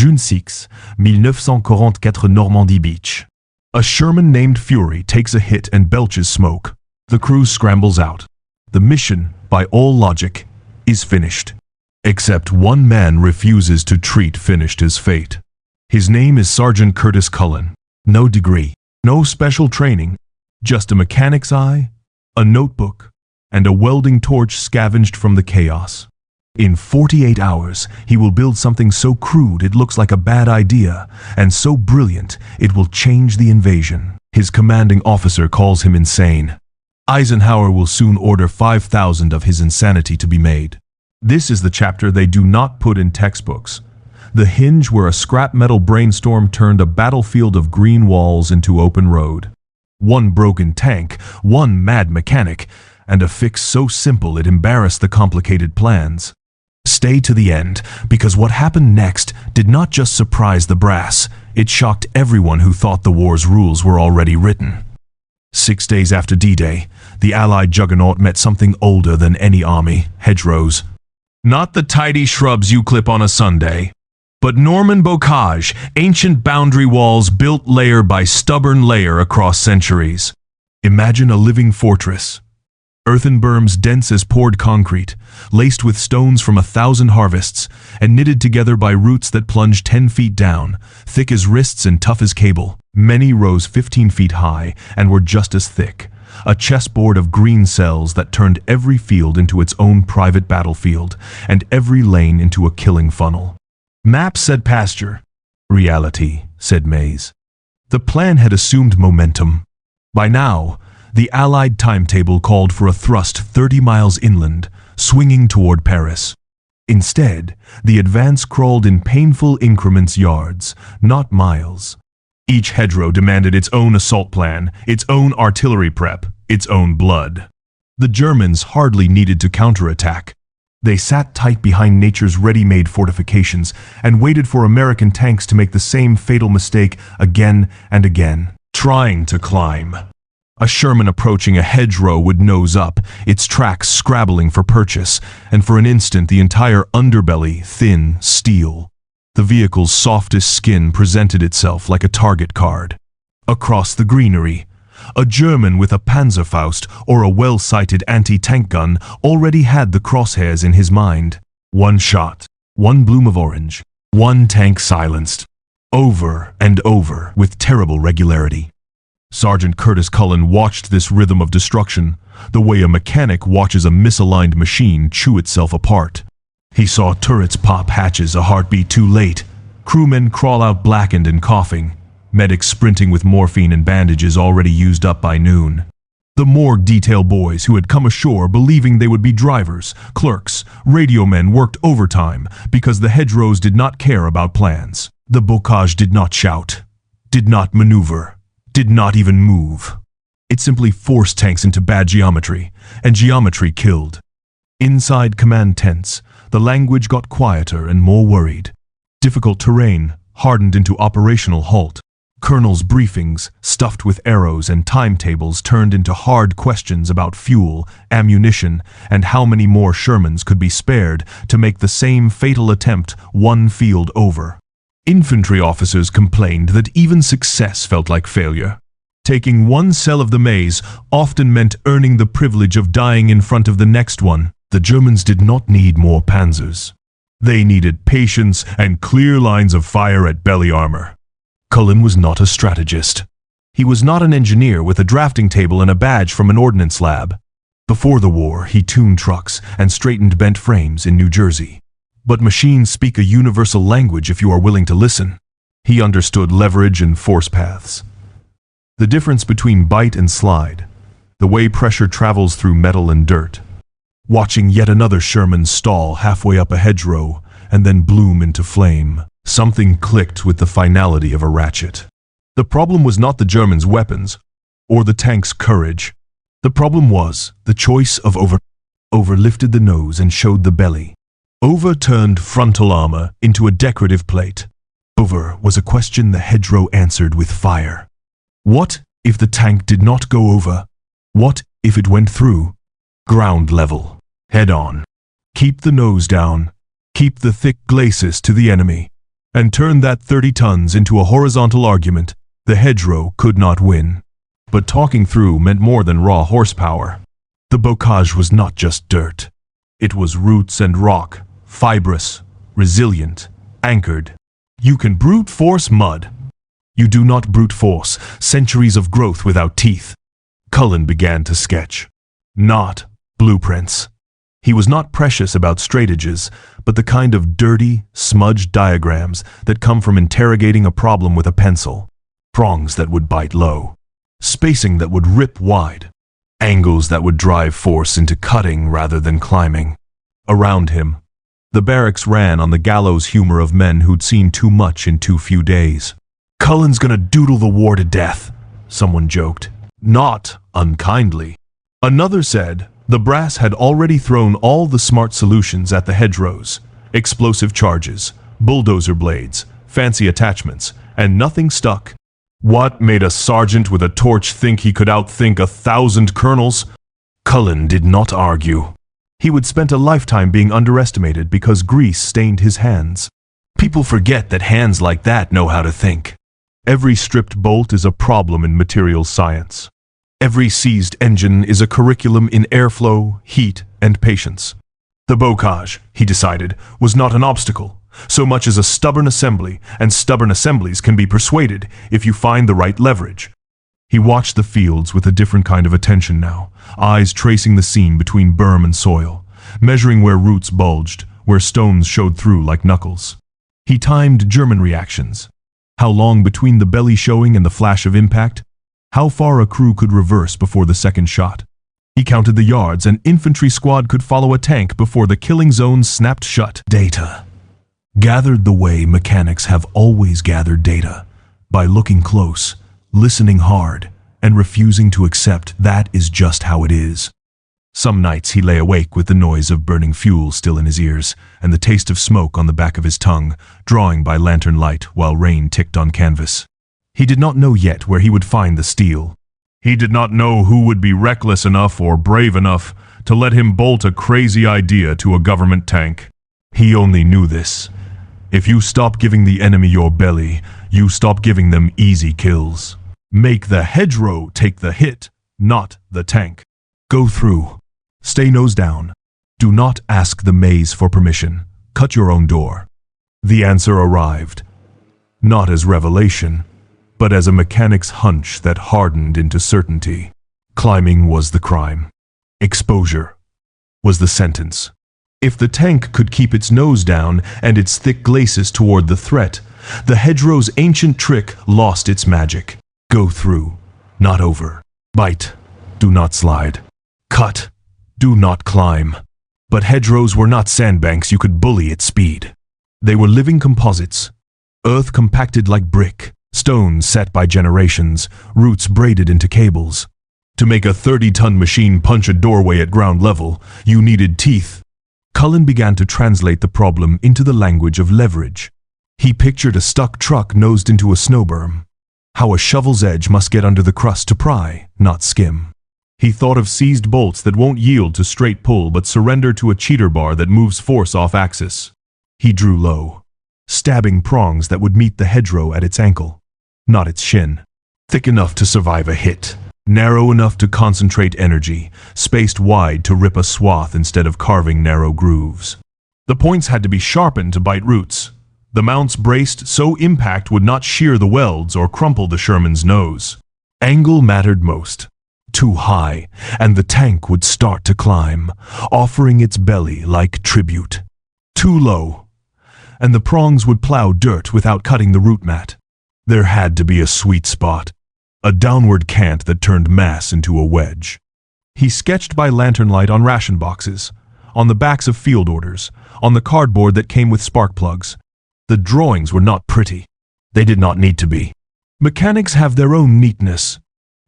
June 6, 1944 Normandy Beach. A Sherman named Fury takes a hit and belches smoke. The crew scrambles out. The mission, by all logic, is finished. Except one man refuses to treat finished as fate. His name is Sergeant Curtis Cullen. No degree, no special training, just a mechanic's eye, a notebook, and a welding torch scavenged from the chaos. In 48 hours, he will build something so crude it looks like a bad idea, and so brilliant it will change the invasion. His commanding officer calls him insane. Eisenhower will soon order 5,000 of his insanity to be made. This is the chapter they do not put in textbooks. The hinge where a scrap metal brainstorm turned a battlefield of green walls into open road. One broken tank, one mad mechanic, and a fix so simple it embarrassed the complicated plans. Stay to the end, because what happened next did not just surprise the brass, it shocked everyone who thought the war's rules were already written. 6 days after D-Day, the Allied juggernaut met something older than any army, hedgerows. Not the tidy shrubs you clip on a Sunday, but Norman bocage, ancient boundary walls built layer by stubborn layer across centuries. Imagine a living fortress. Earthen berms dense as poured concrete, laced with stones from 1,000 harvests, and knitted together by roots that plunge 10 feet down, thick as wrists and tough as cable. Many rose 15 feet high and were just as thick. A chessboard of green cells that turned every field into its own private battlefield, and every lane into a killing funnel. Map said pasture. Reality said maze. The plan had assumed momentum. By now, the Allied timetable called for a thrust 30 miles inland, swinging toward Paris. Instead, the advance crawled in painful increments yards, not miles. Each hedgerow demanded its own assault plan, its own artillery prep, its own blood. The Germans hardly needed to counterattack. They sat tight behind nature's ready-made fortifications and waited for American tanks to make the same fatal mistake again and again, trying to climb. A Sherman approaching a hedgerow would nose up, its tracks scrabbling for purchase, and for an instant the entire underbelly thin steel. The vehicle's softest skin presented itself like a target card. Across the greenery, a German with a Panzerfaust or a well-sighted anti-tank gun already had the crosshairs in his mind. One shot, one bloom of orange, one tank silenced. Over and over with terrible regularity. Sergeant Curtis Cullen watched this rhythm of destruction, the way a mechanic watches a misaligned machine chew itself apart. He saw turrets pop hatches a heartbeat too late, crewmen crawl out blackened and coughing, medics sprinting with morphine and bandages already used up by noon. The morgue detail boys who had come ashore believing they would be drivers, clerks, radio men worked overtime because the hedgerows did not care about plans. The bocage did not shout, did not maneuver, did not even move. It simply forced tanks into bad geometry, and geometry killed. Inside command tents, the language got quieter and more worried. Difficult terrain hardened into operational halt. Colonels' briefings, stuffed with arrows and timetables, turned into hard questions about fuel, ammunition, and how many more Shermans could be spared to make the same fatal attempt one field over. Infantry officers complained that even success felt like failure. Taking one cell of the maze often meant earning the privilege of dying in front of the next one. The Germans did not need more panzers. They needed patience and clear lines of fire at belly armor. Cullen was not a strategist. He was not an engineer with a drafting table and a badge from an ordnance lab. Before the war, he tuned trucks and straightened bent frames in New Jersey. But machines speak a universal language if you are willing to listen. He understood leverage and force paths. The difference between bite and slide. The way pressure travels through metal and dirt. Watching yet another Sherman stall halfway up a hedgerow and then bloom into flame. Something clicked with the finality of a ratchet. The problem was not the Germans' weapons or the tank's courage. The problem was the choice of over lifted the nose and showed the belly. Over turned frontal armor into a decorative plate. Over was a question the hedgerow answered with fire. What if the tank did not go over? What if it went through? Ground level. Head on. Keep the nose down. Keep the thick glacis to the enemy. and turn that 30 tons into a horizontal argument, the hedgerow could not win. But talking through meant more than raw horsepower. The bocage was not just dirt. It was roots and rock, fibrous, resilient, anchored. You can brute force mud. You do not brute force centuries of growth without teeth. Cullen began to sketch. Not blueprints. He was not precious about strategies, but the kind of dirty, smudged diagrams that come from interrogating a problem with a pencil. Prongs that would bite low. Spacing that would rip wide. Angles that would drive force into cutting rather than climbing. Around him, the barracks ran on the gallows humor of men who'd seen too much in too few days. "Cullen's gonna doodle the war to death," someone joked. Not unkindly. Another said the brass had already thrown all the smart solutions at the hedgerows. Explosive charges, bulldozer blades, fancy attachments, and nothing stuck. What made a sergeant with a torch think he could outthink 1,000 colonels? Cullen did not argue. He would spent a lifetime being underestimated because grease stained his hands. People forget that hands like that know how to think. Every stripped bolt is a problem in materials science. Every seized engine is a curriculum in airflow, heat, and patience. The bocage, he decided, was not an obstacle, so much as a stubborn assembly, and stubborn assemblies can be persuaded if you find the right leverage. He watched the fields with a different kind of attention now, eyes tracing the seam between berm and soil, measuring where roots bulged, where stones showed through like knuckles. He timed German reactions. How long between the belly showing and the flash of impact? How far a crew could reverse before the second shot? He counted the yards an infantry squad could follow a tank before the killing zone snapped shut. Data. Gathered the way mechanics have always gathered data, by looking close, listening hard, and refusing to accept that is just how it is. Some nights he lay awake with the noise of burning fuel still in his ears, and the taste of smoke on the back of his tongue, drawing by lantern light while rain ticked on canvas. He did not know yet where he would find the steel. He did not know who would be reckless enough or brave enough to let him bolt a crazy idea to a government tank. He only knew this. If you stop giving the enemy your belly, you stop giving them easy kills. Make the hedgerow take the hit, not the tank. Go through. Stay nose down. Do not ask the maze for permission. Cut your own door. The answer arrived. Not as revelation, but as a mechanic's hunch that hardened into certainty. Climbing was the crime. Exposure was the sentence. If the tank could keep its nose down and its thick glacis toward the threat, the hedgerow's ancient trick lost its magic. Go through, not over. Bite, do not slide. Cut, do not climb. But hedgerows were not sandbanks you could bully at speed. They were living composites. Earth compacted like brick, stones set by generations, roots braided into cables. To make a 30-ton machine punch a doorway at ground level, you needed teeth. Cullen began to translate the problem into the language of leverage. He pictured a stuck truck nosed into a snow berm. How a shovel's edge must get under the crust to pry, not skim. He thought of seized bolts that won't yield to straight pull but surrender to a cheater bar that moves force off axis. He drew low, stabbing prongs that would meet the hedgerow at its ankle, not its shin. Thick enough to survive a hit, narrow enough to concentrate energy, spaced wide to rip a swath instead of carving narrow grooves. The points had to be sharpened to bite roots. The mounts braced so impact would not shear the welds or crumple the Sherman's nose. Angle mattered most. Too high, and the tank would start to climb, offering its belly like tribute. Too low, and the prongs would plow dirt without cutting the root mat. There had to be a sweet spot, a downward cant that turned mass into a wedge. He sketched by lantern light on ration boxes, on the backs of field orders, on the cardboard that came with spark plugs. The drawings were not pretty. They did not need to be. Mechanics have their own neatness.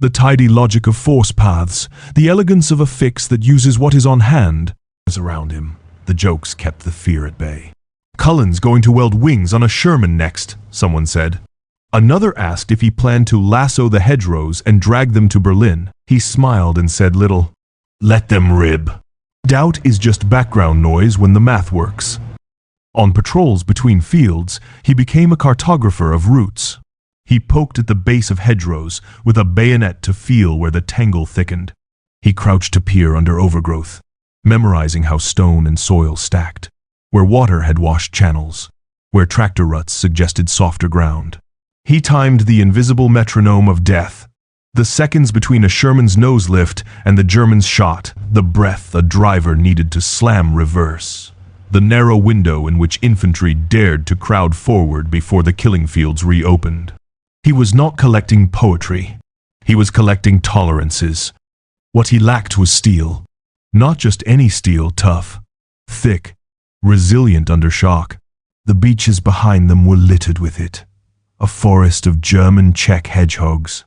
The tidy logic of force paths, the elegance of a fix that uses what is on hand. Around him, the jokes kept the fear at bay. Cullen's going to weld wings on a Sherman next, someone said. Another asked if he planned to lasso the hedgerows and drag them to Berlin. He smiled and said little. Let them rib. Doubt is just background noise when the math works. On patrols between fields, he became a cartographer of routes. He poked at the base of hedgerows with a bayonet to feel where the tangle thickened. He crouched to peer under overgrowth, memorizing how stone and soil stacked, where water had washed channels, where tractor ruts suggested softer ground. He timed the invisible metronome of death, the seconds between a Sherman's nose lift and the German's shot, the breath a driver needed to slam reverse, the narrow window in which infantry dared to crowd forward before the killing fields reopened. He was not collecting poetry. He was collecting tolerances. What he lacked was steel. Not just any steel, tough, thick, resilient under shock. The beaches behind them were littered with it. A forest of German Czech hedgehogs.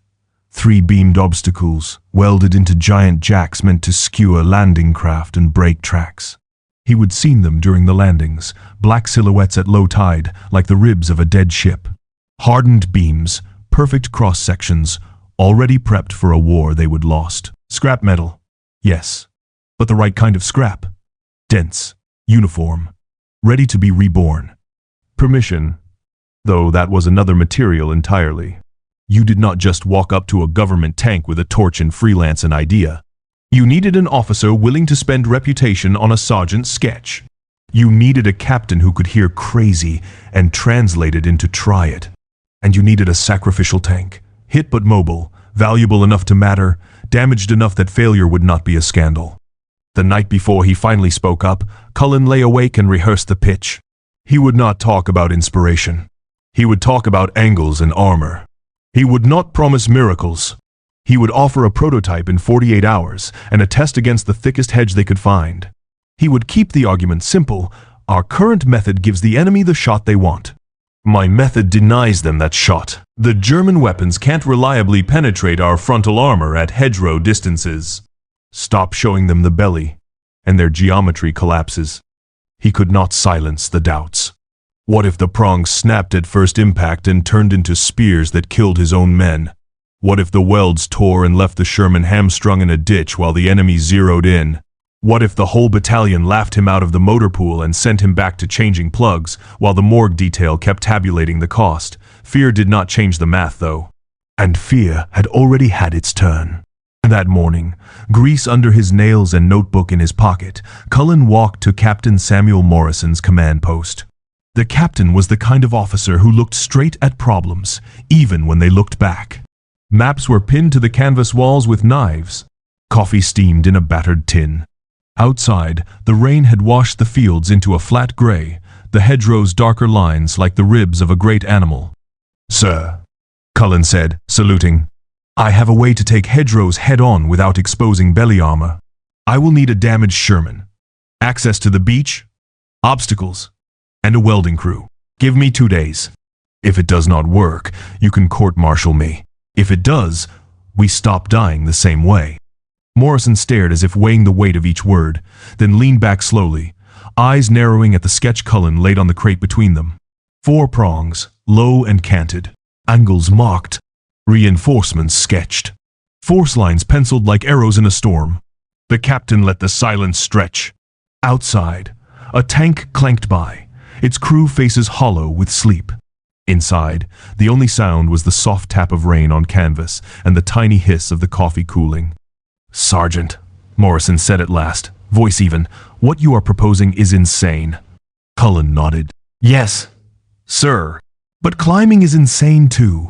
3-beamed obstacles, welded into giant jacks meant to skewer landing craft and break tracks. He would seen them during the landings, black silhouettes at low tide, like the ribs of a dead ship. Hardened beams, perfect cross-sections, already prepped for a war they would lost. Scrap metal. Yes, but the right kind of scrap. Dense, uniform, ready to be reborn. Permission, though that was another material entirely. You did not just walk up to a government tank with a torch and freelance an idea. You needed an officer willing to spend reputation on a sergeant's sketch. You needed a captain who could hear crazy and translate it into try it. And you needed a sacrificial tank, hit but mobile, valuable enough to matter, damaged enough that failure would not be a scandal. The night before he finally spoke up, Cullen lay awake and rehearsed the pitch. He would not talk about inspiration. He would talk about angles and armor. He would not promise miracles. He would offer a prototype in 48 hours and a test against the thickest hedge they could find. He would keep the argument simple. Our current method gives the enemy the shot they want. My method denies them that shot. The German weapons can't reliably penetrate our frontal armor at hedgerow distances. Stop showing them the belly, and their geometry collapses. He could not silence the doubts. What if the prongs snapped at first impact and turned into spears that killed his own men? What if the welds tore and left the Sherman hamstrung in a ditch while the enemy zeroed in? What if the whole battalion laughed him out of the motor pool and sent him back to changing plugs, while the morgue detail kept tabulating the cost? Fear did not change the math, though. And fear had already had its turn. That morning, grease under his nails and notebook in his pocket, Cullen walked to Captain Samuel Morrison's command post. The captain was the kind of officer who looked straight at problems, even when they looked back. Maps were pinned to the canvas walls with knives. Coffee steamed in a battered tin. Outside, the rain had washed the fields into a flat gray, the hedgerows darker lines like the ribs of a great animal. "Sir," Cullen said, saluting, "I have a way to take hedgerows head-on without exposing belly armor. I will need a damaged Sherman, access to the beach, obstacles, and a welding crew. Give me 2 days. If it does not work, you can court-martial me. If it does, we stop dying the same way." Morrison stared as if weighing the weight of each word, then leaned back slowly, eyes narrowing at the sketch Cullen laid on the crate between them. 4 prongs, low and canted, angles marked, reinforcements sketched, force lines penciled like arrows in a storm. The captain let the silence stretch. Outside, a tank clanked by, its crew faces hollow with sleep. Inside, the only sound was the soft tap of rain on canvas and the tiny hiss of the coffee cooling. "Sergeant," Morrison said at last, voice even, "what you are proposing is insane." Cullen nodded. "Yes, sir, but climbing is insane too."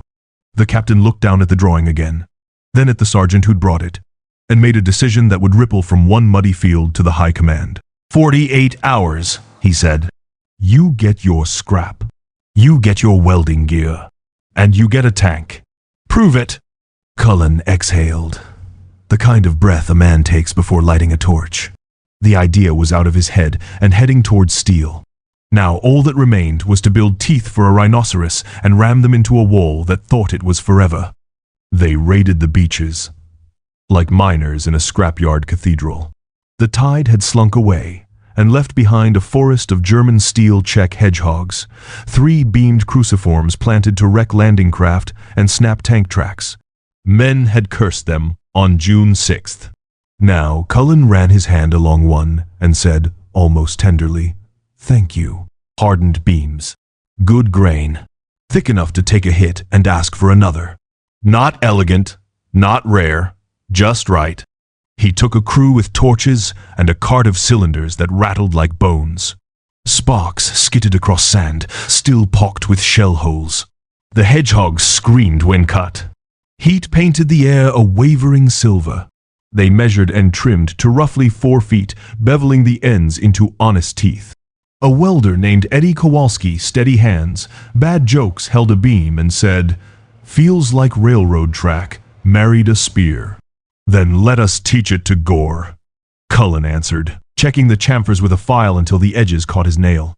The captain looked down at the drawing again, then at the sergeant who'd brought it, and made a decision that would ripple from one muddy field to the high command. 48 hours, he said. You get your scrap. You get your welding gear. And you get a tank. Prove it. Cullen exhaled. The kind of breath a man takes before lighting a torch. The idea was out of his head and heading towards steel. Now all that remained was to build teeth for a rhinoceros and ram them into a wall that thought it was forever. They raided the beaches, like miners in a scrapyard cathedral. The tide had slunk away and left behind a forest of German steel Czech hedgehogs, 3 beamed cruciforms planted to wreck landing craft and snap tank tracks. Men had cursed them on June 6th. Now Cullen ran his hand along one and said, almost tenderly, "Thank you." Hardened beams. Good grain. Thick enough to take a hit and ask for another. Not elegant, not rare, just right. He took a crew with torches and a cart of cylinders that rattled like bones. Sparks skittered across sand, still pocked with shell holes. The hedgehogs screamed when cut. Heat painted the air a wavering silver. They measured and trimmed to roughly 4 feet, beveling the ends into honest teeth. A welder named Eddie Kowalski, steady hands, bad jokes held a beam and said, "Feels like railroad track, married a spear." "Then let us teach it to gore," Cullen answered, checking the chamfers with a file until the edges caught his nail.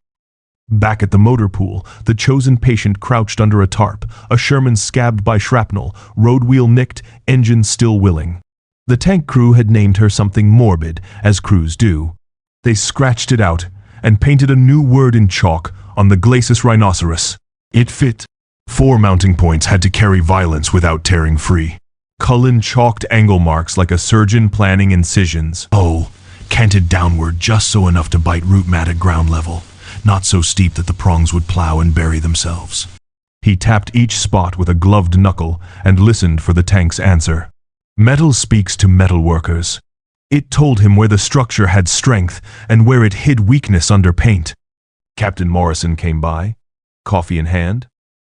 Back at the motor pool, the chosen patient crouched under a tarp, a Sherman scabbed by shrapnel, road wheel nicked, engine still willing. The tank crew had named her something morbid, as crews do. They scratched it out and painted a new word in chalk on the glacis rhinoceros. It fit. 4 mounting points had to carry violence without tearing free. Cullen chalked angle marks like a surgeon planning incisions. Oh, canted downward just so enough to bite root mat at ground level, not so steep that the prongs would plow and bury themselves. He tapped each spot with a gloved knuckle and listened for the tank's answer. Metal speaks to metal workers. It told him where the structure had strength and where it hid weakness under paint. Captain Morrison came by, coffee in hand,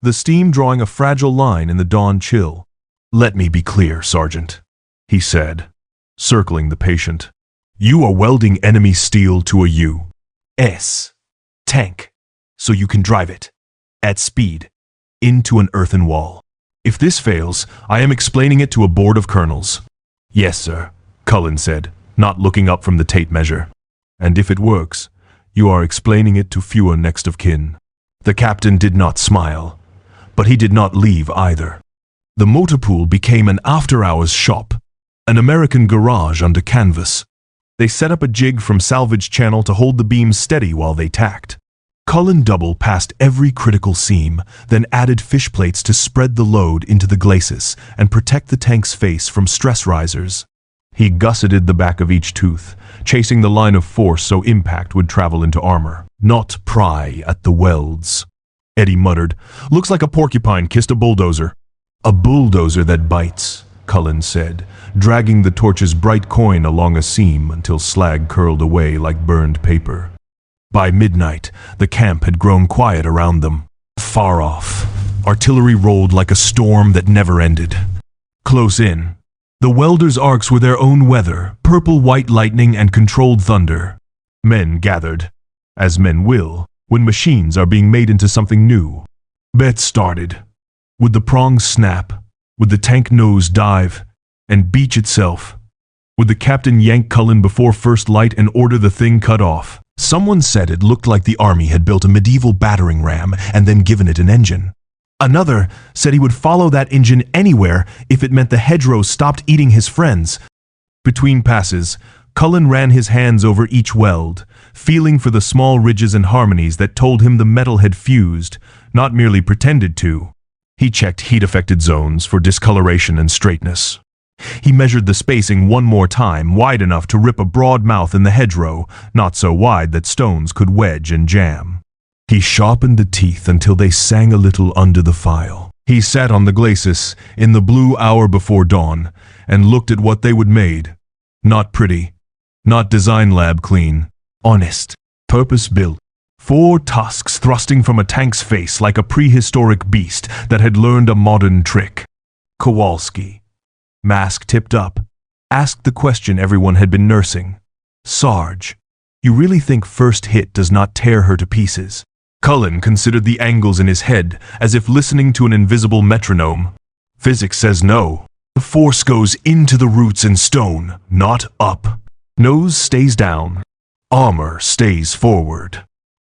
the steam drawing a fragile line in the dawn chill. "Let me be clear, Sergeant," he said, circling the patient. "You are welding enemy steel to a U.S. tank, so you can drive it, at speed, into an earthen wall. If this fails, I am explaining it to a board of colonels." "Yes, sir," Cullen said, not looking up from the tape measure. "And if it works, you are explaining it to fewer next of kin." The captain did not smile, but he did not leave either. The motor pool became an after-hours shop, an American garage under canvas. They set up a jig from salvage channel to hold the beams steady while they tacked. Cullen double passed every critical seam, then added fish plates to spread the load into the glacis and protect the tank's face from stress risers. He gusseted the back of each tooth, chasing the line of force so impact would travel into armor, not pry at the welds. Eddie muttered, "Looks like a porcupine kissed a bulldozer." "A bulldozer that bites," Cullen said, dragging the torch's bright coin along a seam until slag curled away like burned paper. By midnight, the camp had grown quiet around them. Far off, artillery rolled like a storm that never ended. Close in, the welders' arcs were their own weather, purple-white lightning and controlled thunder. Men gathered, as men will, when machines are being made into something new. Bets started. Would the prongs snap? Would the tank nose dive? And beach itself? Would the captain yank Cullen before first light and order the thing cut off? Someone said it looked like the army had built a medieval battering ram and then given it an engine. Another said he would follow that engine anywhere if it meant the hedgerows stopped eating his friends. Between passes, Cullen ran his hands over each weld, feeling for the small ridges and harmonies that told him the metal had fused, not merely pretended to. He checked heat-affected zones for discoloration and straightness. He measured the spacing one more time, wide enough to rip a broad mouth in the hedgerow, not so wide that stones could wedge and jam. He sharpened the teeth until they sang a little under the file. He sat on the glacis in the blue hour before dawn and looked at what they would made. Not pretty, not design lab clean, honest, purpose-built. 4 tusks thrusting from a tank's face like a prehistoric beast that had learned a modern trick. Kowalski, mask tipped up, asked the question everyone had been nursing. "Sarge, you really think first hit does not tear her to pieces?" Cullen considered the angles in his head as if listening to an invisible metronome. "Physics says no. The force goes into the roots and stone, not up. Nose stays down. Armor stays forward.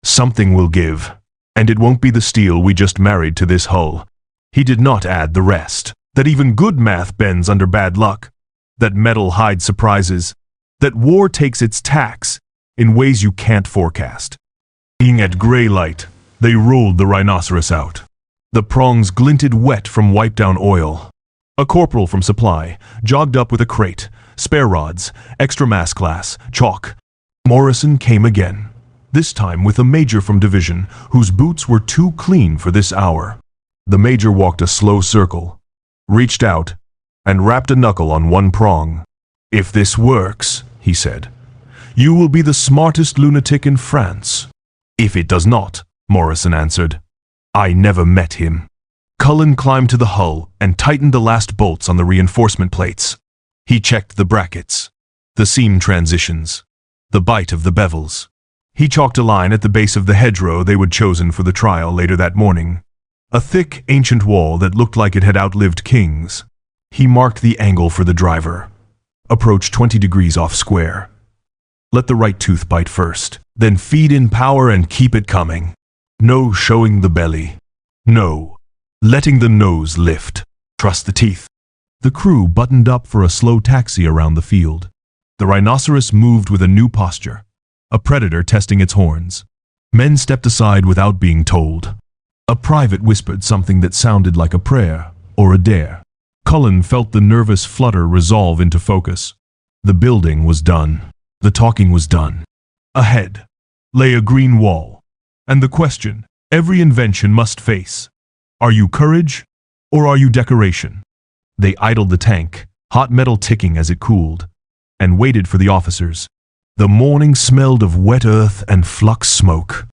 Something will give, and it won't be the steel we just married to this hull." He did not add the rest, that even good math bends under bad luck, that metal hides surprises, that war takes its tax in ways you can't forecast. Being at gray light, they rolled the rhinoceros out. The prongs glinted wet from wiped-down oil. A corporal from supply jogged up with a crate, spare rods, extra mass glass, chalk. Morrison came again. this time with a major from division whose boots were too clean for this hour. The major walked a slow circle, reached out, and rapped a knuckle on one prong. "If this works," he said, "you will be the smartest lunatic in France." "If it does not," Morrison answered, "I never met him." Cullen climbed to the hull and tightened the last bolts on the reinforcement plates. He checked the brackets, the seam transitions, the bite of the bevels. He chalked a line at the base of the hedgerow they would chosen for the trial later that morning. A thick, ancient wall that looked like it had outlived kings. He marked the angle for the driver. Approach 20 degrees off square. Let the right tooth bite first, then feed in power and keep it coming. No showing the belly. No letting the nose lift. Trust the teeth. The crew buttoned up for a slow taxi around the field. The rhinoceros moved with a new posture, a predator testing its horns. Men stepped aside without being told. A private whispered something that sounded like a prayer or a dare. Cullen felt the nervous flutter resolve into focus. The building was done. The talking was done. Ahead lay a green wall, and the question every invention must face: are you courage or are you decoration? They idled the tank, hot metal ticking as it cooled, and waited for the officers. The morning smelled of wet earth and flux smoke.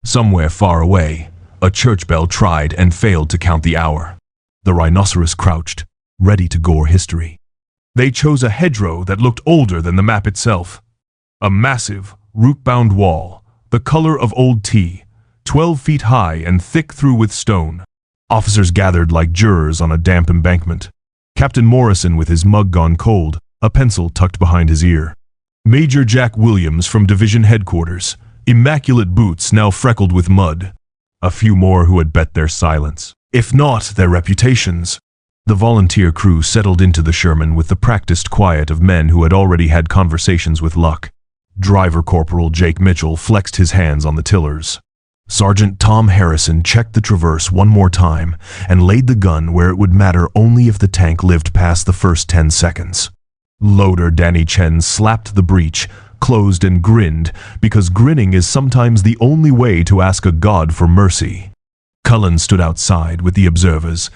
Somewhere far away, a church bell tried and failed to count the hour. The rhinoceros crouched, ready to gore history. They chose a hedgerow that looked older than the map itself. A massive, root-bound wall, the color of old tea, 12 feet high and thick through with stone. Officers gathered like jurors on a damp embankment. Captain Morrison with his mug gone cold, a pencil tucked behind his ear. Major Jack Williams from division headquarters, immaculate boots now freckled with mud. A few more who had bet their silence, if not their reputations. The volunteer crew settled into the Sherman with the practiced quiet of men who had already had conversations with luck. Driver Corporal Jake Mitchell flexed his hands on the tillers. Sergeant Tom Harrison checked the traverse one more time and laid the gun where it would matter only if the tank lived past the first 10 seconds. Loader Danny Chen slapped the breech, closed and grinned, because grinning is sometimes the only way to ask a god for mercy. Cullen stood outside with the observers,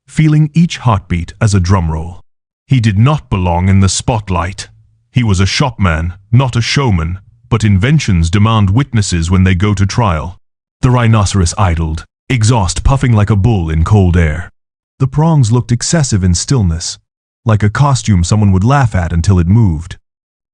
feeling each heartbeat as a drumroll. He did not belong in the spotlight. He was a shopman, not a showman, but inventions demand witnesses when they go to trial. The rhinoceros idled, exhaust puffing like a bull in cold air. The prongs looked excessive in stillness, like a costume someone would laugh at until it moved.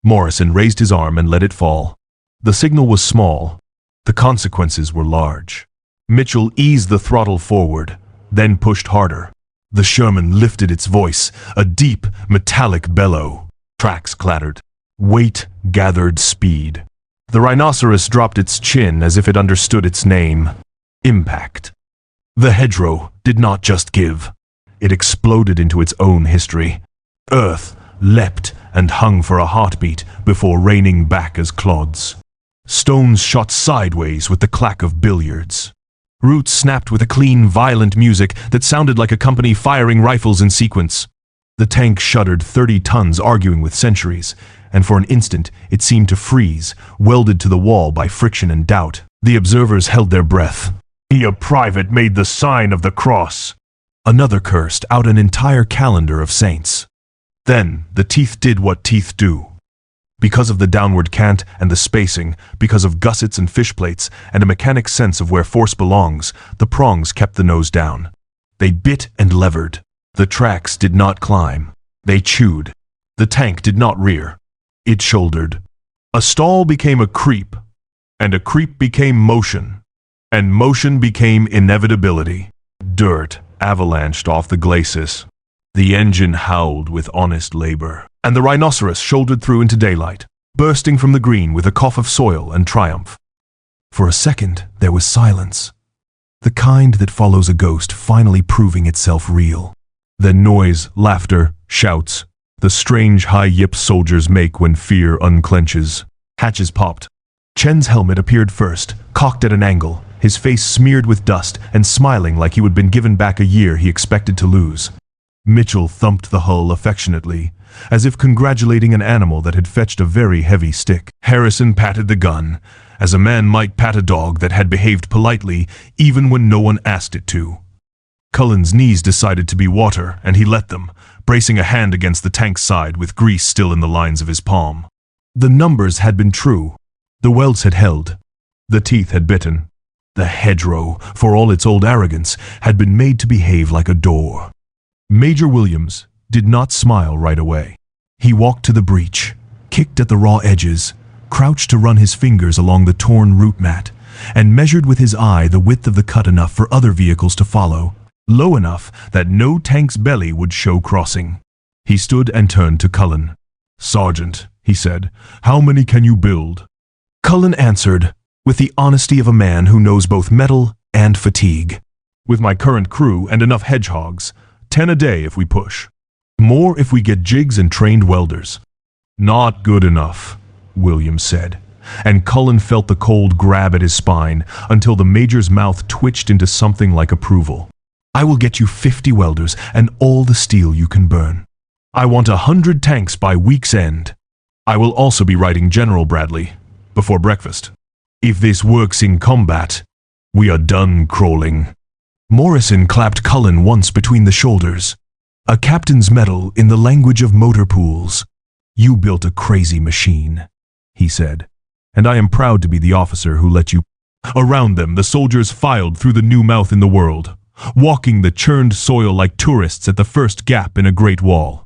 Morrison raised his arm and let it fall. The signal was small. The consequences were large. Mitchell eased the throttle forward, then pushed harder. The Sherman lifted its voice, a deep, metallic bellow. Tracks clattered. Weight gathered speed. The rhinoceros dropped its chin as if it understood its name. Impact. The hedgerow did not just give. It exploded into its own history. Earth leapt and hung for a heartbeat before raining back as clods. Stones shot sideways with the clack of billiards. Roots snapped with a clean, violent music that sounded like a company firing rifles in sequence. The tank shuddered 30 tons arguing with centuries, and for an instant it seemed to freeze, welded to the wall by friction and doubt. The observers held their breath. A private made the sign of the cross. Another cursed out an entire calendar of saints. Then the teeth did what teeth do. Because of the downward cant and the spacing, because of gussets and fish plates, and a mechanic's sense of where force belongs, the prongs kept the nose down. They bit and levered. The tracks did not climb. They chewed. The tank did not rear. It shouldered. A stall became a creep, and a creep became motion, and motion became inevitability. Dirt avalanched off the glacis. The engine howled with honest labor, and the rhinoceros shouldered through into daylight, bursting from the green with a cough of soil and triumph. For a second, there was silence, the kind that follows a ghost finally proving itself real. Then noise, laughter, shouts, the strange high yips soldiers make when fear unclenches. Hatches popped. Chen's helmet appeared first, cocked at an angle, his face smeared with dust and smiling like he had been given back a year he expected to lose. Mitchell thumped the hull affectionately, as if congratulating an animal that had fetched a very heavy stick. Harrison patted the gun, as a man might pat a dog that had behaved politely even when no one asked it to. Cullen's knees decided to be water, and he let them, bracing a hand against the tank's side with grease still in the lines of his palm. The numbers had been true. The welds had held. The teeth had bitten. The hedgerow, for all its old arrogance, had been made to behave like a door. Major Williams did not smile right away. He walked to the breach, kicked at the raw edges, crouched to run his fingers along the torn root mat, and measured with his eye the width of the cut enough for other vehicles to follow, low enough that no tank's belly would show crossing. He stood and turned to Cullen. "Sergeant," he said, "how many can you build?" Cullen answered, with the honesty of a man who knows both metal and fatigue. "With my current crew and enough hedgehogs, 10 a day if we push. More if we get jigs and trained welders." "Not good enough," Williams said, and Cullen felt the cold grab at his spine until the major's mouth twitched into something like approval. "I will get you 50 welders and all the steel you can burn. I want 100 tanks by week's end. I will also be writing General Bradley before breakfast. If this works in combat, we are done crawling." Morrison clapped Cullen once between the shoulders. "A captain's medal in the language of motor pools. You built a crazy machine," he said, "and I am proud to be the officer who let you." Around them, the soldiers filed through the new mouth in the world, walking the churned soil like tourists at the first gap in a great wall.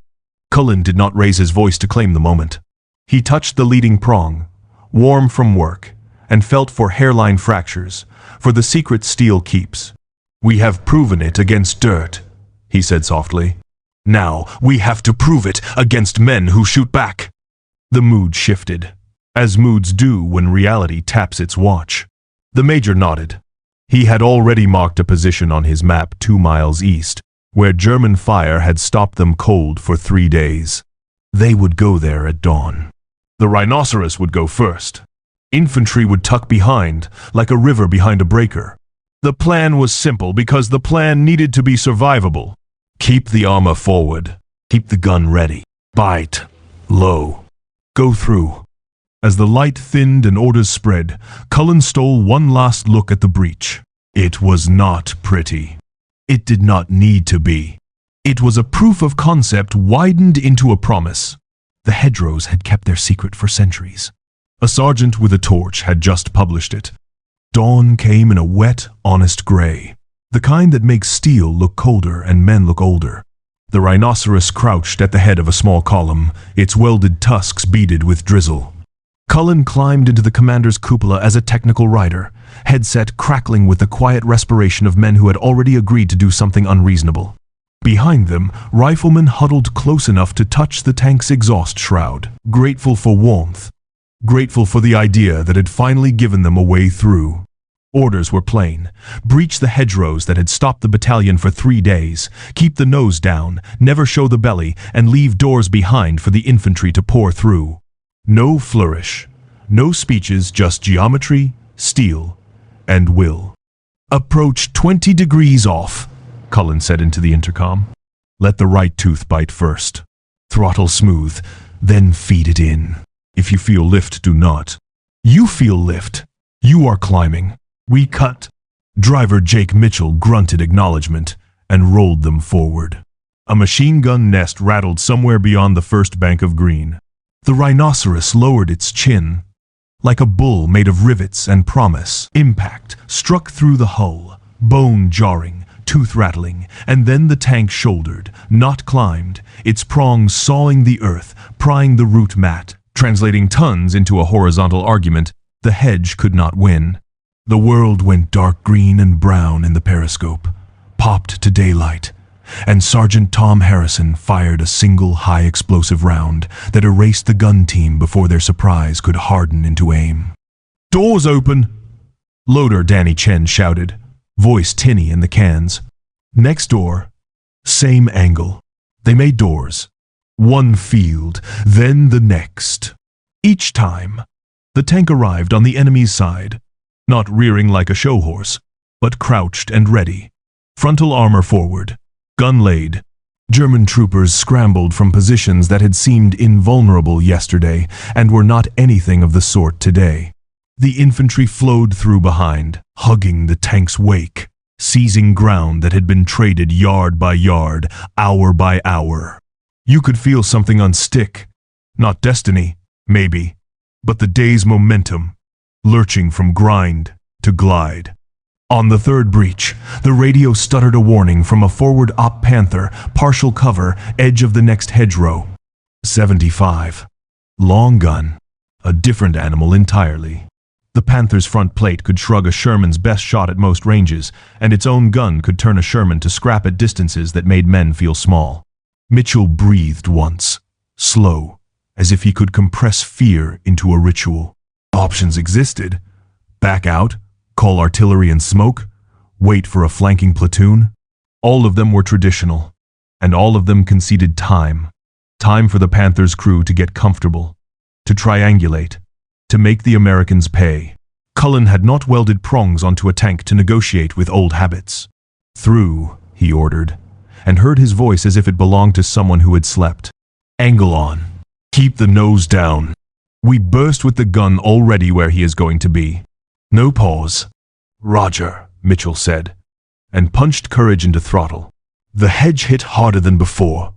Cullen did not raise his voice to claim the moment. He touched the leading prong, warm from work, and felt for hairline fractures, for the secret steel keeps. "We have proven it against dirt," he said softly. "Now we have to prove it against men who shoot back." The mood shifted, as moods do when reality taps its watch. The major nodded. He had already marked a position on his map 2 miles east, where German fire had stopped them cold for 3 days. They would go there at dawn. The rhinoceros would go first. Infantry would tuck behind, like a river behind a breaker. The plan was simple because the plan needed to be survivable. Keep the armor forward. Keep the gun ready. Bite. Low. Go through. As the light thinned and orders spread, Cullen stole one last look at the breach. It was not pretty. It did not need to be. It was a proof of concept widened into a promise. The hedgerows had kept their secret for centuries. A sergeant with a torch had just published it. Dawn came in a wet, honest gray, the kind that makes steel look colder and men look older. The rhinoceros crouched at the head of a small column, its welded tusks beaded with drizzle. Cullen climbed into the commander's cupola as a technical writer, headset crackling with the quiet respiration of men who had already agreed to do something unreasonable. Behind them, riflemen huddled close enough to touch the tank's exhaust shroud, grateful for warmth, grateful for the idea that had finally given them a way through. Orders were plain. Breach the hedgerows that had stopped the battalion for 3 days, keep the nose down, never show the belly, and leave doors behind for the infantry to pour through. No flourish, no speeches, just geometry, steel, and will. "Approach 20 degrees off," Cullen said into the intercom. "Let the right tooth bite first. Throttle smooth, then feed it in. If you feel lift, do not. You feel lift. You are climbing. We cut." Driver Jake Mitchell grunted acknowledgement and rolled them forward. A machine gun nest rattled somewhere beyond the first bank of green. The rhinoceros lowered its chin. Like a bull made of rivets and promise, impact struck through the hull, bone jarring, tooth rattling, and then the tank shouldered, not climbed, its prongs sawing the earth, prying the root mat. Translating tons into a horizontal argument, the hedge could not win. The world went dark green and brown in the periscope, popped to daylight, and Sergeant Tom Harrison fired a single high-explosive round that erased the gun team before their surprise could harden into aim. "Doors open!" Loader Danny Chen shouted, voice tinny in the cans. Next door, same angle. They made doors. One field, then the next. Each time, the tank arrived on the enemy's side, not rearing like a show horse, but crouched and ready. Frontal armor forward, gun laid. German troopers scrambled from positions that had seemed invulnerable yesterday and were not anything of the sort today. The infantry flowed through behind, hugging the tank's wake, seizing ground that had been traded yard by yard, hour by hour. You could feel something unstick. Not destiny, maybe, but the day's momentum, lurching from grind to glide. On the third breach, the radio stuttered a warning from a forward op Panther, partial cover, edge of the next hedgerow. 75. Long gun. A different animal entirely. The Panther's front plate could shrug a Sherman's best shot at most ranges, and its own gun could turn a Sherman to scrap at distances that made men feel small. Mitchell breathed once, slow, as if he could compress fear into a ritual. Options existed. Back out, call artillery and smoke, wait for a flanking platoon. All of them were traditional, and all of them conceded time. Time for the Panther's crew to get comfortable, to triangulate, to make the Americans pay. Cullen had not welded prongs onto a tank to negotiate with old habits. Through, he ordered, and heard his voice as if it belonged to someone who had slept. Angle on. Keep the nose down. We burst with the gun already where he is going to be. No pause. Roger, Mitchell said, and punched courage into throttle. The hedge hit harder than before.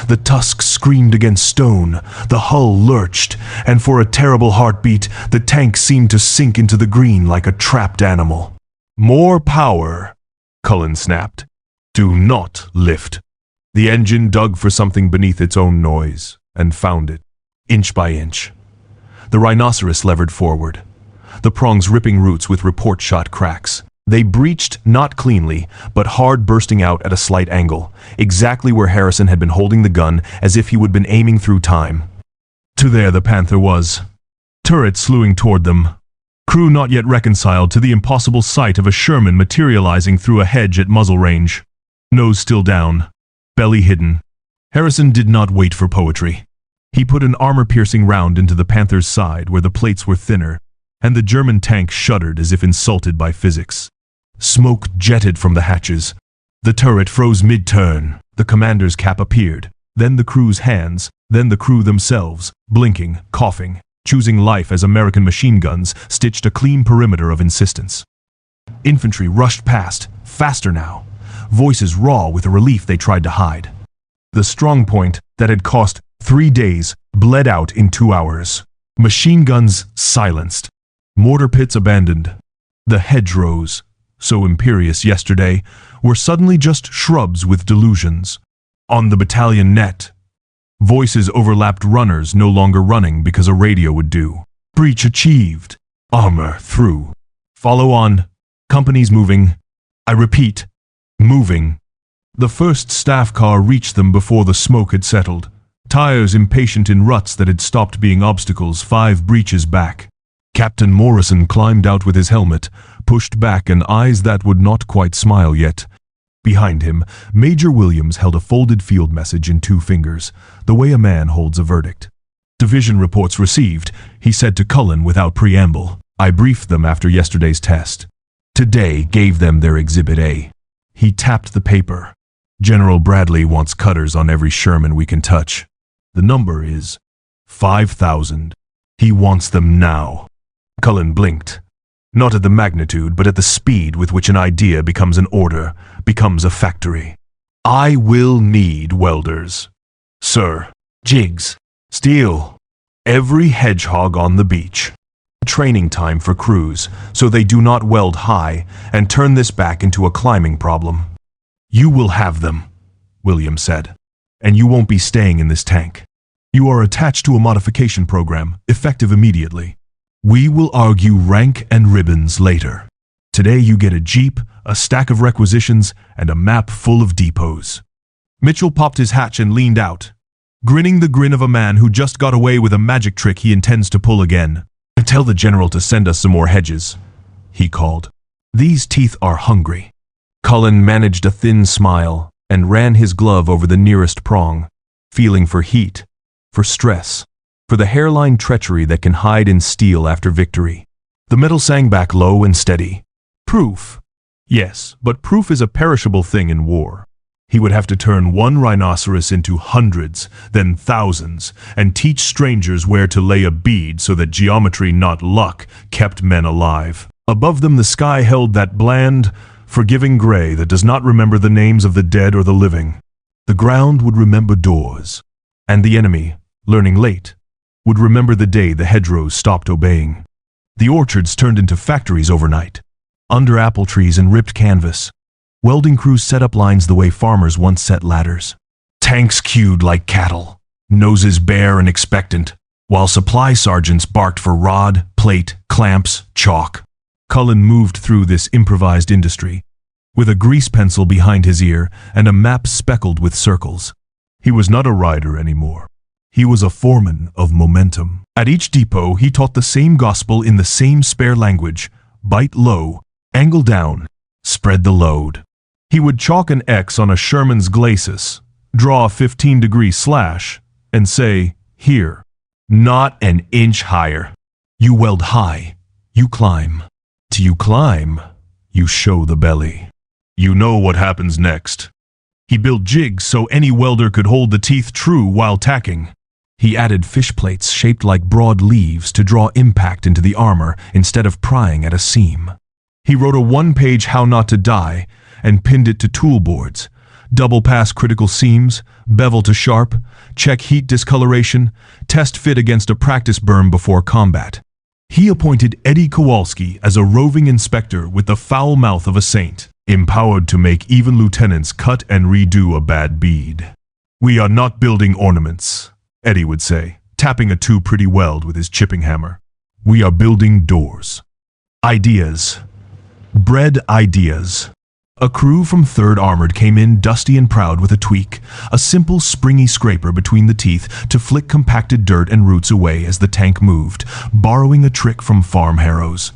The tusk screamed against stone, the hull lurched, and for a terrible heartbeat, the tank seemed to sink into the green like a trapped animal. More power, Cullen snapped. Do not lift. The engine dug for something beneath its own noise, and found it, inch by inch. The rhinoceros levered forward, the prongs ripping roots with report shot cracks. They breached not cleanly, but hard, bursting out at a slight angle, exactly where Harrison had been holding the gun as if he would been aiming through time. To there the Panther was, turret slewing toward them. Crew not yet reconciled to the impossible sight of a Sherman materializing through a hedge at muzzle range. Nose still down, belly hidden. Harrison did not wait for poetry. He put an armor-piercing round into the Panther's side where the plates were thinner, and the German tank shuddered as if insulted by physics. Smoke jetted from the hatches. The turret froze mid-turn. The commander's cap appeared, then the crew's hands, then the crew themselves, blinking, coughing, choosing life as American machine guns stitched a clean perimeter of insistence. Infantry rushed past, faster now, voices raw with a relief they tried to hide. The strong point that had cost 3 days bled out in 2 hours. Machine guns silenced. Mortar pits abandoned. The hedgerows, so imperious yesterday, were suddenly just shrubs with delusions. On the battalion net, voices overlapped runners no longer running because a radio would do. Breach achieved. Armor through. Follow on. Companies moving. I repeat, moving. The first staff car reached them before the smoke had settled. Tires impatient in ruts that had stopped being obstacles 5 breaches back. Captain Morrison climbed out with his helmet, pushed back and eyes that would not quite smile yet. Behind him, Major Williams held a folded field message in 2 fingers, the way a man holds a verdict. Division reports received, he said to Cullen without preamble. I briefed them after yesterday's test. Today gave them their Exhibit A. He tapped the paper. General Bradley wants cutters on every Sherman we can touch. The number is 5,000. He wants them now. Cullen blinked. Not at the magnitude, but at the speed with which an idea becomes an order, becomes a factory. I will need welders. Sir. Jigs. Steel. Every hedgehog on the beach. Training time for crews, so they do not weld high and turn this back into a climbing problem. You will have them, William said, and you won't be staying in this tank. You are attached to a modification program, effective immediately. We will argue rank and ribbons later. Today you get a jeep, a stack of requisitions, and a map full of depots. Mitchell popped his hatch and leaned out, grinning the grin of a man who just got away with a magic trick he intends to pull again. Tell the general to send us some more hedges, he called. These teeth are hungry. Cullen managed a thin smile and ran his glove over the nearest prong, feeling for heat, for stress, for the hairline treachery that can hide in steel after victory. The metal sang back low and steady. Proof. Yes, but proof is a perishable thing in war. He would have to turn one rhinoceros into hundreds, then thousands, and teach strangers where to lay a bead so that geometry, not luck, kept men alive. Above them the sky held that bland, forgiving gray that does not remember the names of the dead or the living. The ground would remember doors, and the enemy, learning late, would remember the day the hedgerows stopped obeying. The orchards turned into factories overnight, under apple trees and ripped canvas. Welding crews set up lines the way farmers once set ladders. Tanks queued like cattle, noses bare and expectant, while supply sergeants barked for rod, plate, clamps, chalk. Cullen moved through this improvised industry, with a grease pencil behind his ear and a map speckled with circles. He was not a rider anymore. He was a foreman of momentum. At each depot, he taught the same gospel in the same spare language: bite low, angle down, spread the load. He would chalk an X on a Sherman's glacis, draw a 15-degree slash, and say, "Here, not an inch higher. You weld high, you climb. Till you climb, you show the belly. You know what happens next." He built jigs so any welder could hold the teeth true while tacking. He added fish plates shaped like broad leaves to draw impact into the armor instead of prying at a seam. He wrote a one-page how not to die and pinned it to tool boards. Double pass critical seams, bevel to sharp, check heat discoloration, test fit against a practice berm before combat. He appointed Eddie Kowalski as a roving inspector with the foul mouth of a saint, empowered to make even lieutenants cut and redo a bad bead. "We are not building ornaments," Eddie would say, tapping a too pretty weld with his chipping hammer. "We are building doors. Ideas. Bread ideas." A crew from 3rd Armored came in dusty and proud with a tweak, a simple springy scraper between the teeth to flick compacted dirt and roots away as the tank moved, borrowing a trick from farm harrows.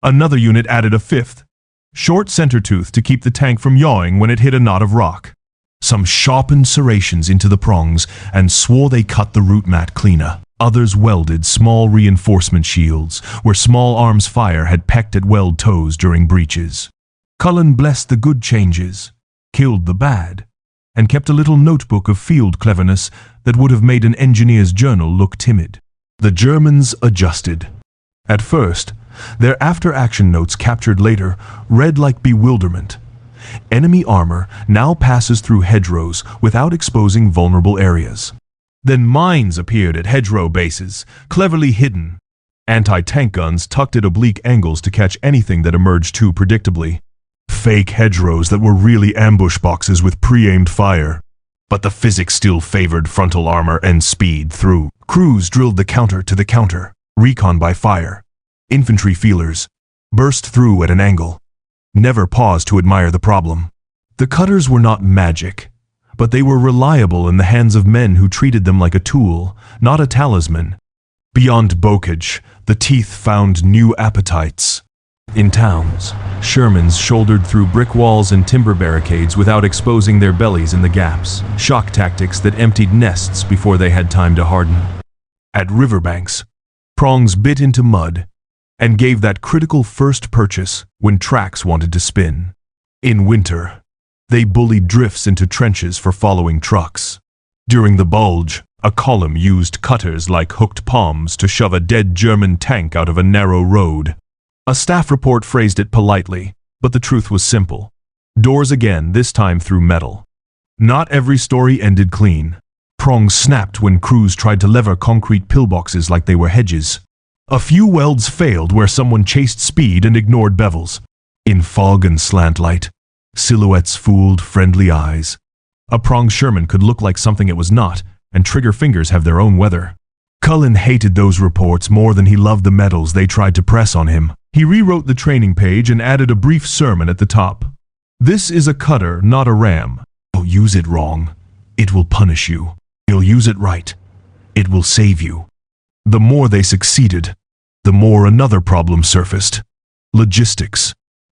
Another unit added a 5th, short center tooth to keep the tank from yawing when it hit a knot of rock. Some sharpened serrations into the prongs and swore they cut the root mat cleaner. Others welded small reinforcement shields where small arms fire had pecked at weld toes during breaches. Cullen blessed the good changes, killed the bad, and kept a little notebook of field cleverness that would have made an engineer's journal look timid. The Germans adjusted. At first, their after-action notes captured later read like bewilderment. Enemy armor now passes through hedgerows without exposing vulnerable areas. Then mines appeared at hedgerow bases, cleverly hidden. Anti-tank guns tucked at oblique angles to catch anything that emerged too predictably. Fake hedgerows that were really ambush boxes with pre-aimed fire. But the physics still favored frontal armor and speed through. Crews drilled the counter to the counter, recon by fire. Infantry feelers burst through at an angle. Never paused to admire the problem. The cutters were not magic, but they were reliable in the hands of men who treated them like a tool, not a talisman. Beyond bocage, the teeth found new appetites. In towns, Shermans shouldered through brick walls and timber barricades without exposing their bellies in the gaps, shock tactics that emptied nests before they had time to harden. At riverbanks, prongs bit into mud and gave that critical first purchase when tracks wanted to spin. In winter, they bullied drifts into trenches for following trucks. During the bulge, a column used cutters like hooked palms to shove a dead German tank out of a narrow road. A staff report phrased it politely, but the truth was simple. Doors again, this time through metal. Not every story ended clean. Prongs snapped when crews tried to lever concrete pillboxes like they were hedges. A few welds failed where someone chased speed and ignored bevels. In fog and slant light, silhouettes fooled friendly eyes. A prong Sherman could look like something it was not, and trigger fingers have their own weather. Cullen hated those reports more than he loved the medals they tried to press on him. He rewrote the training page and added a brief sermon at the top. "This is a cutter, not a ram. Don't use it wrong. It will punish you. You'll use it right. It will save you." The more they succeeded, the more another problem surfaced. Logistics.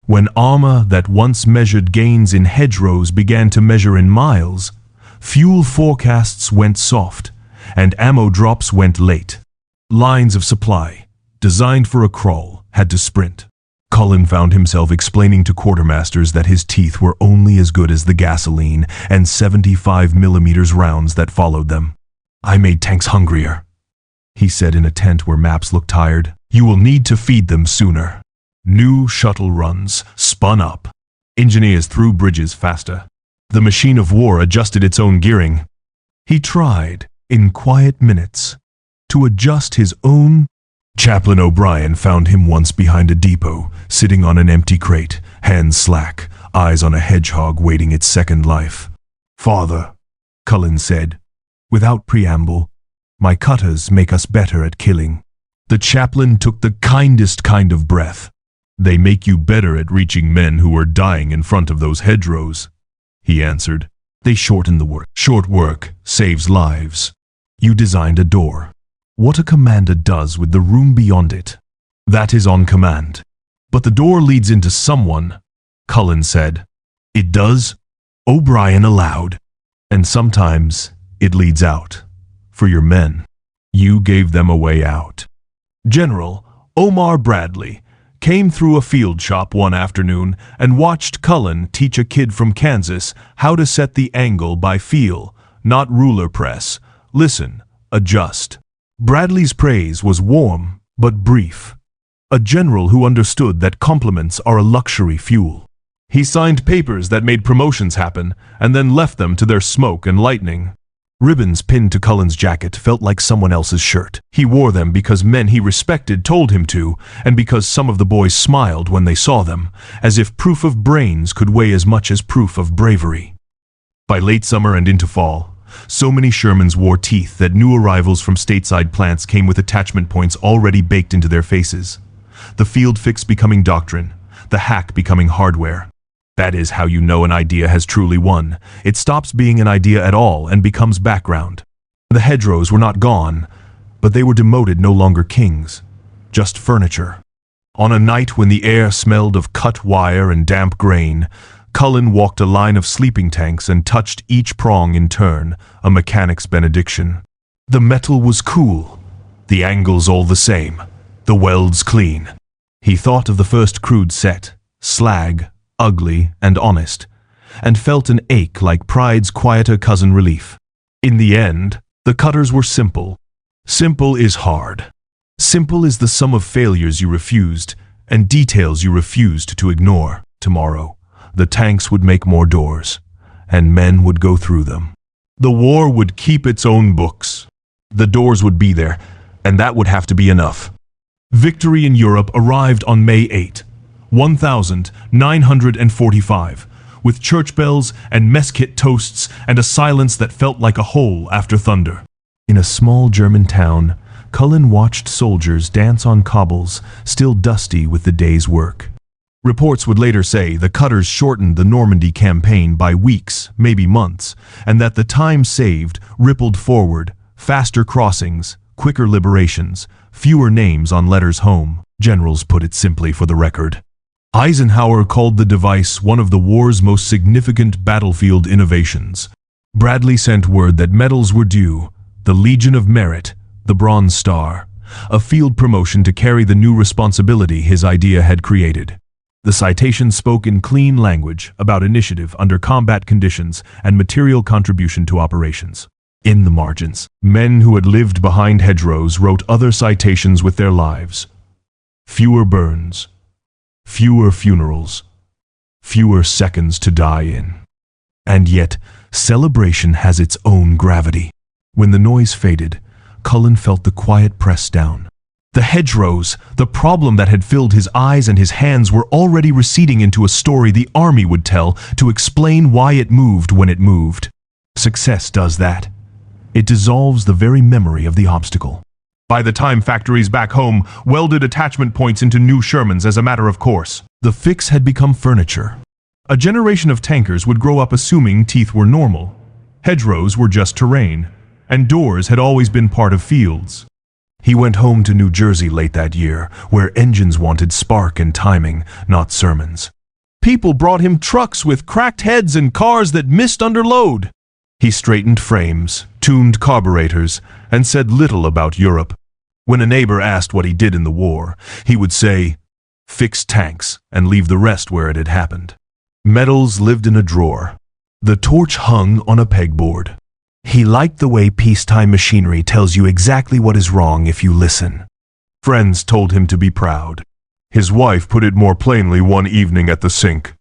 When armor that once measured gains in hedgerows began to measure in miles, fuel forecasts went soft, and ammo drops went late. Lines of supply, designed for a crawl, had to sprint. Cullen found himself explaining to quartermasters that his teeth were only as good as the gasoline and 75mm rounds that followed them. "I made tanks hungrier," he said in a tent where maps looked tired. "You will need to feed them sooner." New shuttle runs spun up. Engineers threw bridges faster. The machine of war adjusted its own gearing. He tried, in quiet minutes, to adjust his own. Chaplain O'Brien found him once behind a depot, sitting on an empty crate, hands slack, eyes on a hedgehog waiting its second life. "Father," Cullen said, without preamble, "my cutters make us better at killing." The chaplain took the kindest kind of breath. "They make you better at reaching men who are dying in front of those hedgerows," he answered. "They shorten the work. Short work saves lives. You designed a door. What a commander does with the room beyond it, that is on command. But the door leads into someone," Cullen said. "It does," O'Brien allowed. "And sometimes it leads out. For your men. You gave them a way out." General Omar Bradley came through a field shop one afternoon and watched Cullen teach a kid from Kansas how to set the angle by feel, not ruler press. Listen, adjust. Bradley's praise was warm, but brief. A general who understood that compliments are a luxury fuel. He signed papers that made promotions happen, and then left them to their smoke and lightning. Ribbons pinned to Cullen's jacket felt like someone else's shirt. He wore them because men he respected told him to, and because some of the boys smiled when they saw them, as if proof of brains could weigh as much as proof of bravery. By late summer and into fall, so many Shermans wore teeth that new arrivals from stateside plants came with attachment points already baked into their faces. The field fix becoming doctrine, the hack becoming hardware. That is how you know an idea has truly won. It stops being an idea at all and becomes background. The hedgerows were not gone, but they were demoted, no longer kings, just furniture. On a night when the air smelled of cut wire and damp grain, Cullen walked a line of sleeping tanks and touched each prong in turn, a mechanic's benediction. The metal was cool, the angles all the same, the welds clean. He thought of the first crude set, slag, ugly and honest, and felt an ache like pride's quieter cousin relief. In the end, the cutters were simple. Simple is hard. Simple is the sum of failures you refused and details you refused to ignore. Tomorrow, the tanks would make more doors, and men would go through them. The war would keep its own books. The doors would be there, and that would have to be enough. Victory in Europe arrived on May 8, 1945, with church bells and mess kit toasts and a silence that felt like a hole after thunder. In a small German town, Cullen watched soldiers dance on cobbles, still dusty with the day's work. Reports would later say the cutters shortened the Normandy campaign by weeks, maybe months, and that the time saved rippled forward, faster crossings, quicker liberations, fewer names on letters home. Generals put it simply for the record. Eisenhower called the device one of the war's most significant battlefield innovations. Bradley sent word that medals were due, the Legion of Merit, the Bronze Star, a field promotion to carry the new responsibility his idea had created. The citation spoke in clean language about initiative under combat conditions and material contribution to operations. In the margins, men who had lived behind hedgerows wrote other citations with their lives. Fewer burns, fewer funerals, fewer seconds to die in. And yet, celebration has its own gravity. When the noise faded, Cullen felt the quiet press down. The hedgerows, the problem that had filled his eyes and his hands, were already receding into a story the army would tell to explain why it moved when it moved. Success does that. It dissolves the very memory of the obstacle. By the time factories back home welded attachment points into new Shermans as a matter of course, the fix had become furniture. A generation of tankers would grow up assuming teeth were normal. Hedgerows were just terrain, and doors had always been part of fields. He went home to New Jersey late that year, where engines wanted spark and timing, not sermons. People brought him trucks with cracked heads and cars that missed under load. He straightened frames, tuned carburetors, and said little about Europe. When a neighbor asked what he did in the war, he would say, fix tanks, and leave the rest where it had happened. Medals lived in a drawer. The torch hung on a pegboard. He liked the way peacetime machinery tells you exactly what is wrong if you listen. Friends told him to be proud. His wife put it more plainly one evening at the sink.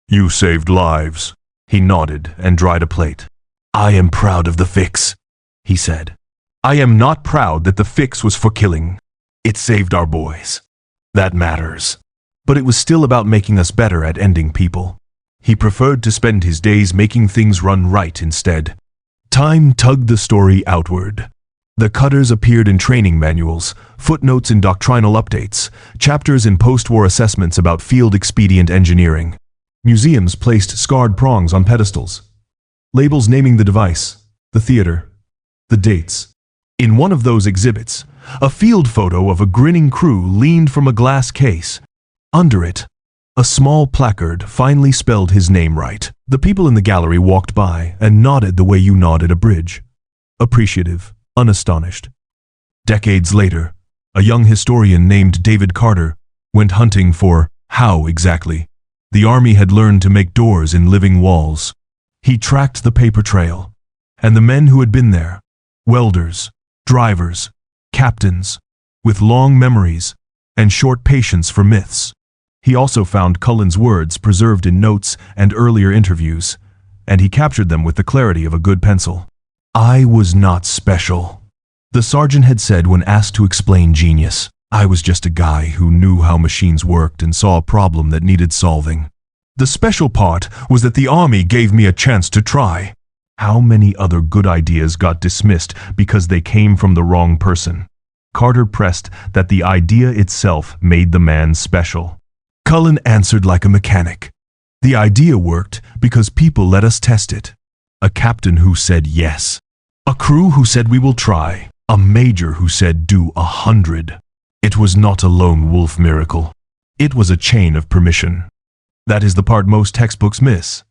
"You saved lives." He nodded and dried a plate. "I am proud of the fix," he said. "I am not proud that the fix was for killing. It saved our boys. That matters." But it was still about making us better at ending people. He preferred to spend his days making things run right instead. Time tugged the story outward. The cutters appeared in training manuals, footnotes in doctrinal updates, chapters in post-war assessments about field expedient engineering. Museums placed scarred prongs on pedestals. Labels naming the device, the theater, the dates. In one of those exhibits, a field photo of a grinning crew leaned from a glass case. Under it, a small placard finally spelled his name right. The people in the gallery walked by and nodded the way you nod at a bridge. Appreciative, unastonished. Decades later, a young historian named David Carter went hunting for how exactly the army had learned to make doors in living walls. He tracked the paper trail, and the men who had been there, welders, drivers, captains, with long memories and short patience for myths. He also found Cullen's words preserved in notes and earlier interviews, and he captured them with the clarity of a good pencil. "I was not special," the sergeant had said when asked to explain genius. "I was just a guy who knew how machines worked and saw a problem that needed solving. The special part was that the army gave me a chance to try." How many other good ideas got dismissed because they came from the wrong person? Carter pressed that the idea itself made the man special. Cullen answered like a mechanic. "The idea worked because people let us test it. A captain who said yes. A crew who said we will try. A major who said do 100. It was not a lone wolf miracle. It was a chain of permission." That is the part most textbooks miss.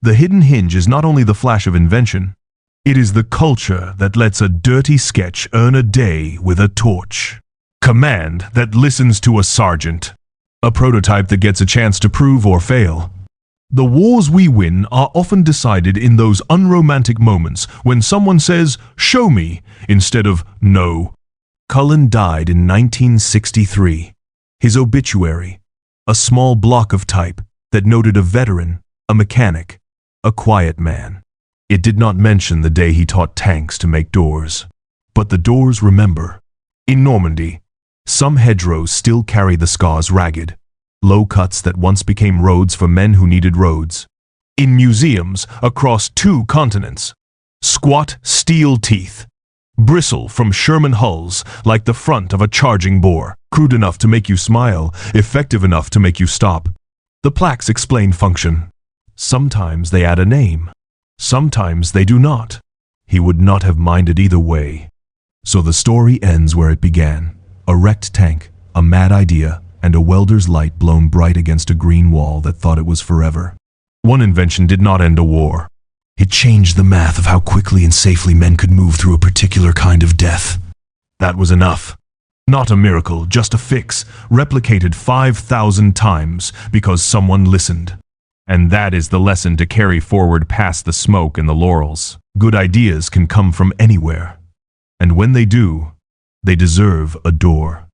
The hidden hinge is not only the flash of invention, it is the culture that lets a dirty sketch earn a day with a torch. Command that listens to a sergeant. A prototype that gets a chance to prove or fail. The wars we win are often decided in those unromantic moments when someone says, "Show me," instead of "No." Cullen died in 1963. His obituary, a small block of type that noted a veteran, a mechanic, a quiet man. It did not mention the day he taught tanks to make doors. But the doors remember. In Normandy, some hedgerows still carry the scars ragged, low cuts that once became roads for men who needed roads. In museums across 2 continents, squat steel teeth bristle from Sherman hulls like the front of a charging boar, crude enough to make you smile, effective enough to make you stop. The plaques explain function. Sometimes they add a name. Sometimes they do not. He would not have minded either way. So the story ends where it began. A wrecked tank, a mad idea, and a welder's light blown bright against a green wall that thought it was forever. One invention did not end a war. It changed the math of how quickly and safely men could move through a particular kind of death. That was enough. Not a miracle, just a fix, replicated 5,000 times because someone listened. And that is the lesson to carry forward past the smoke and the laurels. Good ideas can come from anywhere. And when they do, they deserve a door.